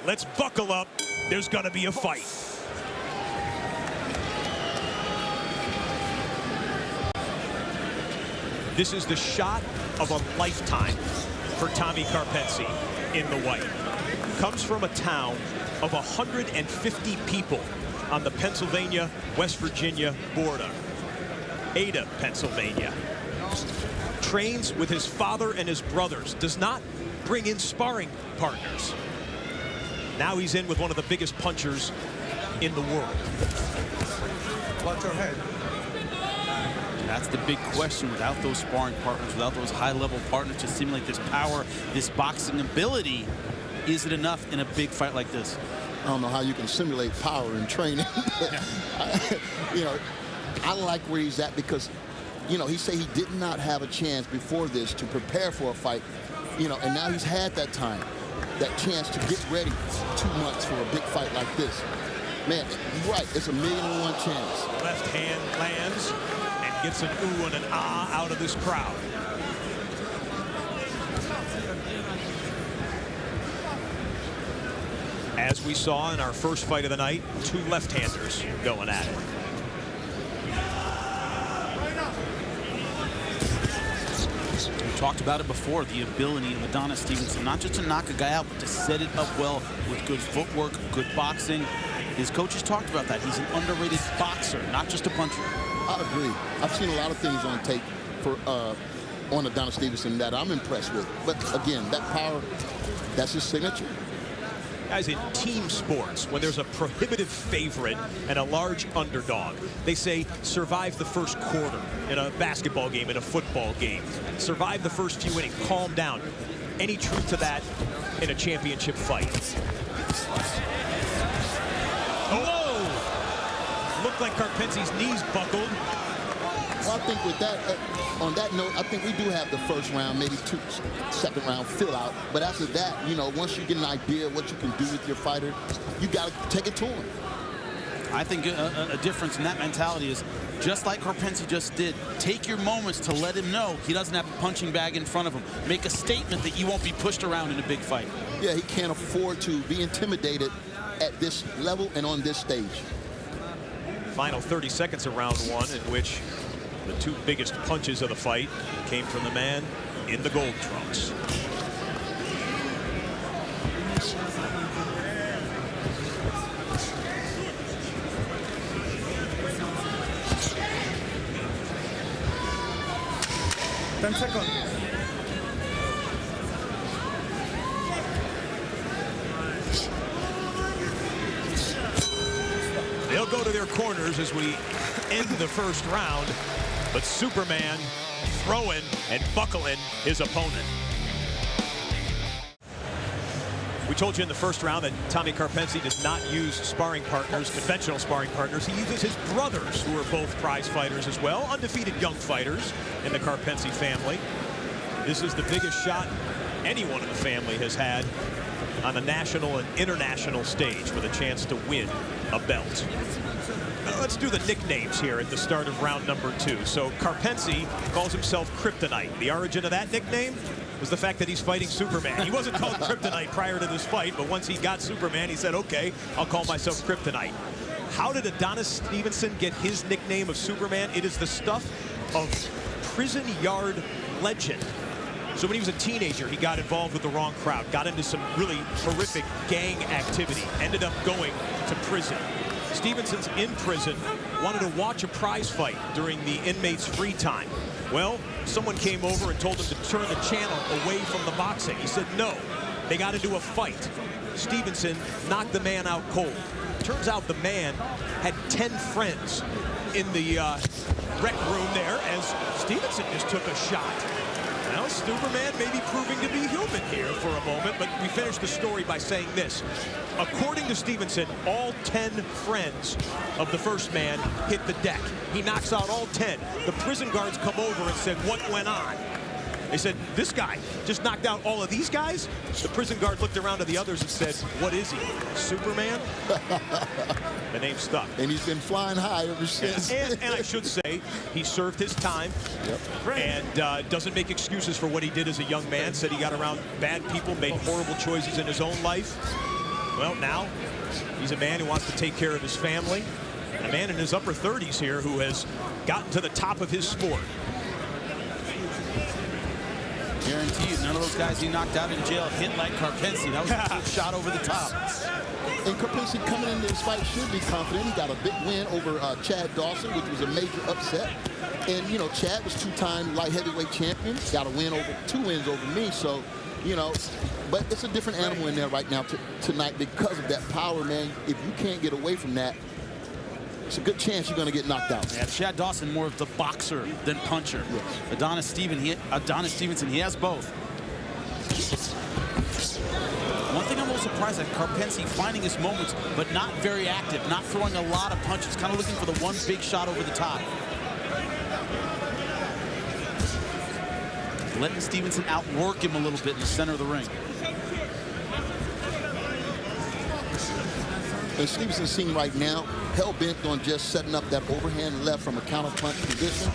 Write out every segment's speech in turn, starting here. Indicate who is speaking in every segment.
Speaker 1: let's buckle up. There's gonna be a fight. This is the shot of a lifetime for Tommy Karpency in the white. Comes from a town of 150 people on the Pennsylvania-West Virginia border. Ada, Pennsylvania. Trains with his father and his brothers. Does not bring in sparring partners. Now he's in with one of the biggest punchers in the world.
Speaker 2: Watch your head.
Speaker 3: That's the big question. Without those sparring partners, without those high-level partners to simulate this power, this boxing ability, is it enough in a big fight like this?
Speaker 4: I don't know how you can simulate power in training. You know, I like where he's at because, you know, he said he did not have a chance before this to prepare for a fight, you know, and now he's had that time, that chance to get ready 2 months for a big fight like this. Man, you're right, it's a 1,000,000 to 1 chance.
Speaker 1: Left hand lands and gets an ooh and an ah out of this crowd. As we saw in our first fight of the night, 2 left-handers going at it.
Speaker 3: We talked about it before, the ability of Adonis Stevenson, not just to knock a guy out, but to set it up well with good footwork, good boxing. His coaches talked about that. He's an underrated boxer, not just a puncher.
Speaker 4: I agree. I've seen a lot of things on tape for on Adonis Stevenson that I'm impressed with. But again, that power, that's his signature.
Speaker 1: Guys, in team sports, when there's a prohibitive favorite and a large underdog, they say survive the first quarter in a basketball game, in a football game. Survive the first few innings, calm down. Any truth to that in a championship fight? Oh! Looked like Karpency's knees buckled.
Speaker 4: Well, I think with that, on that note, I think we do have the first round, maybe second round fill out. But after that, you know, once you get an idea of what you can do with your fighter, you got to take it to him.
Speaker 3: I think a difference in that mentality is, just like Karpency just did, take your moments to let him know he doesn't have a punching bag in front of him. Make a statement that you won't be pushed around in a big fight.
Speaker 4: Yeah, he can't afford to be intimidated at this level and on this stage.
Speaker 1: Final 30 seconds of round 1, in which the 2 biggest punches of the fight came from the man in the gold trunks. They'll go to their corners as we end the first round, but Superman throwing and buckling his opponent. We told you in the first round that Tommy Karpency does not use sparring partners, conventional sparring partners. He uses his brothers, who are both prize fighters as well, undefeated young fighters in the Karpency family. This is the biggest shot anyone in the family has had on a national and international stage with a chance to win a belt. Let's do the nicknames here at the start of round number 2. So Karpency calls himself Kryptonite. The origin of that nickname was the fact that he's fighting Superman. He wasn't called Kryptonite prior to this fight, but once he got Superman, he said, okay, I'll call myself Kryptonite. How did Adonis Stevenson get his nickname of Superman? It is the stuff of prison yard legend. So when he was a teenager, he got involved with the wrong crowd, got into some really horrific gang activity, ended up going to prison. Stevenson's in prison, wanted to watch a prize fight during the inmate's free time. Well, someone came over and told him to turn the channel away from the boxing. He said no. They got into a fight. Stevenson knocked the man out cold. Turns out the man had 10 friends in the rec room there as Stevenson just took a shot. Now, Superman may be proving to be human here for a moment, but we finish the story by saying this. According to Stevenson, all 10 friends of the first man hit the deck. He knocks out all 10. The prison guards come over and said, what went on? They said, this guy just knocked out all of these guys? The prison guard looked around to the others and said, what is he, Superman? The name stuck.
Speaker 4: And he's been flying high ever since.
Speaker 1: And I should say, he served his time. Yep. And doesn't make excuses for what he did as a young man. Said he got around bad people, made horrible choices in his own life. Well, now he's a man who wants to take care of his family. A man in his upper 30s here who has gotten to the top of his sport.
Speaker 3: Guaranteed, none of those guys he knocked out in jail hit like Karpency. That was a good shot over the top.
Speaker 4: And Karpency coming into this fight should be confident. He got a big win over Chad Dawson, which was a major upset. And, you know, Chad was two-time light heavyweight champion. Got a win over, 2 wins over me. So, you know, but it's a different animal in there right now tonight because of that power, man. If you can't get away from that, it's a good chance you're going to get knocked out.
Speaker 3: Yeah, Chad Dawson more of the boxer than puncher. Yes. Adonis Stevenson, he has both. One thing I'm a little surprised at, Karpency finding his moments, but not very active, not throwing a lot of punches, kind of looking for the one big shot over the top. Letting Stevenson outwork him a little bit in the center of the ring.
Speaker 4: And Stevenson seemed right now hell-bent on just setting up that overhand left from a counter-punch position.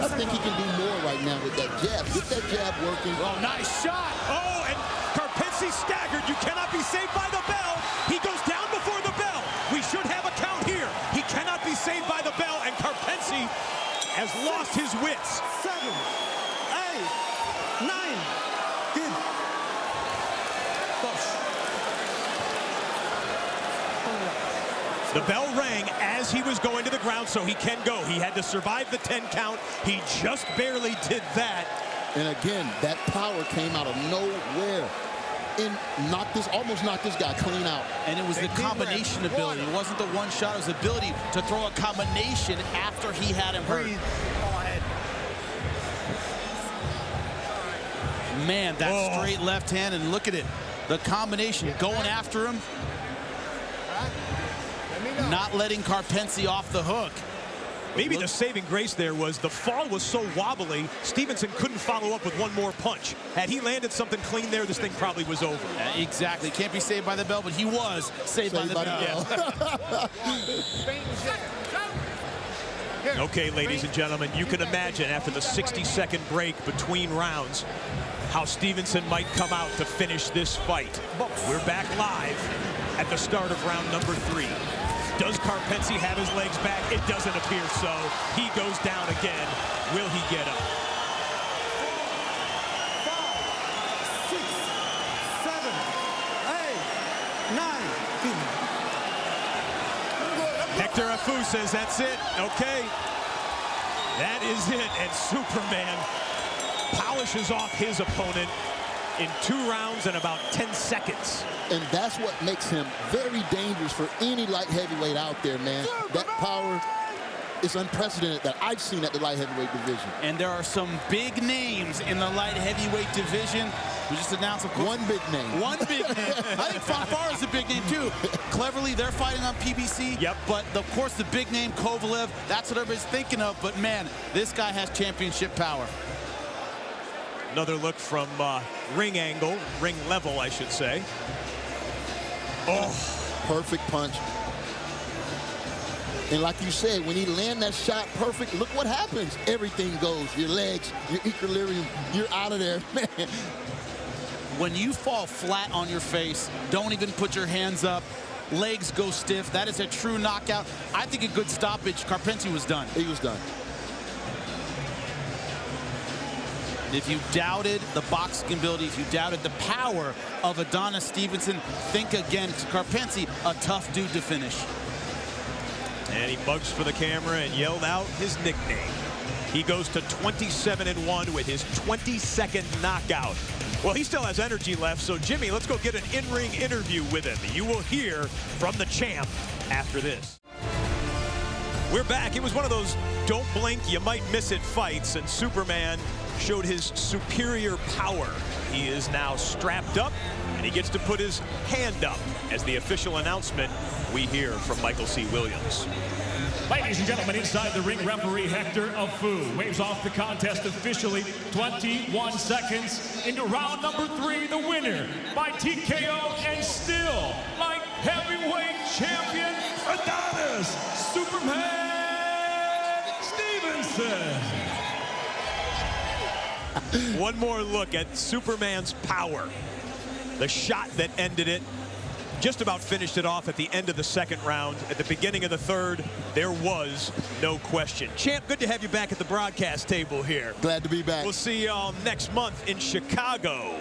Speaker 4: I think he can do more right now with that jab. Get that jab working.
Speaker 1: Oh, nice shot. Oh, and Karpency staggered. You cannot be saved by the bell. He goes down before the bell. We should have a count here. He cannot be saved by the bell, and Karpency has lost his wits.
Speaker 2: 7, 8, 9, 10.
Speaker 1: The bell rang as he was going to the ground, so he can go. He had to survive the 10 count. He just barely did that.
Speaker 4: And again, that power came out of nowhere and almost knocked this guy clean out.
Speaker 3: And it was the combination ability. It wasn't the one shot. It was the ability to throw a combination after he had him hurt. Man, that straight left hand, and look at it. The combination going after him. Not letting Karpency off the hook.
Speaker 1: Maybe the saving grace there was the fall was so wobbly, Stevenson couldn't follow up with one more punch. Had he landed something clean there, this thing probably was over.
Speaker 3: Exactly. Can't be saved by the bell, but he was saved by the bell.
Speaker 1: Yeah. Okay, ladies and gentlemen, you can imagine after the 60-second break between rounds how Stevenson might come out to finish this fight. We're back live at the start of round number 3. Does Karpency have his legs back? It doesn't appear so. He goes down again. Will he get up?
Speaker 2: 5, 6, 7, 8, 9, 10.
Speaker 1: Hector Afu says that's it. Okay. That is it. And Superman polishes off his opponent in 2 rounds and about 10 seconds.
Speaker 4: And that's what makes him very dangerous for any light heavyweight out there, man. That power is unprecedented that I've seen at the light heavyweight division.
Speaker 3: And there are some big names in the light heavyweight division. We just announced, of course,
Speaker 4: one big name.
Speaker 3: One big name. I think Fanfare is a big name, too. Cleverly, they're fighting on PBC.
Speaker 1: Yep.
Speaker 3: But, of course, the big name, Kovalev, that's what everybody's thinking of. But, man, this guy has championship power.
Speaker 1: Another look from ring angle, ring level, I should say. Oh,
Speaker 4: perfect punch. And like you said, when he land that shot perfect, look what happens. Everything goes. Your legs, your equilibrium, you're out of there, man.
Speaker 3: When you fall flat on your face, don't even put your hands up. Legs go stiff. That is a true knockout. I think a good stoppage. Karpency was done.
Speaker 4: He was done.
Speaker 3: If you doubted the boxing ability, if you doubted the power of Adonis Stevenson, think again. Karpency, a tough dude to finish.
Speaker 1: And he bugs for the camera and yelled out his nickname. He goes to 27-1 with his 22nd knockout. Well, he still has energy left, so Jimmy, let's go get an in-ring interview with him. You will hear from the champ after this. We're back. It was one of those don't blink, you might miss it fights, and Superman showed his superior power. He is now strapped up, and he gets to put his hand up as the official announcement we hear from Michael C. Williams.
Speaker 5: Ladies and gentlemen, inside the ring, referee Hector Afu waves off the contest officially. 21 seconds into round number 3. The winner by TKO and still light heavyweight champion Adonis Superman Stevenson.
Speaker 1: One more look at Superman's power. The shot that ended it just about finished it off at the end of the second round. At the beginning of the third, there was no question. Champ, good to have you back at the broadcast table here.
Speaker 4: Glad to be back.
Speaker 1: We'll see you all next month in Chicago.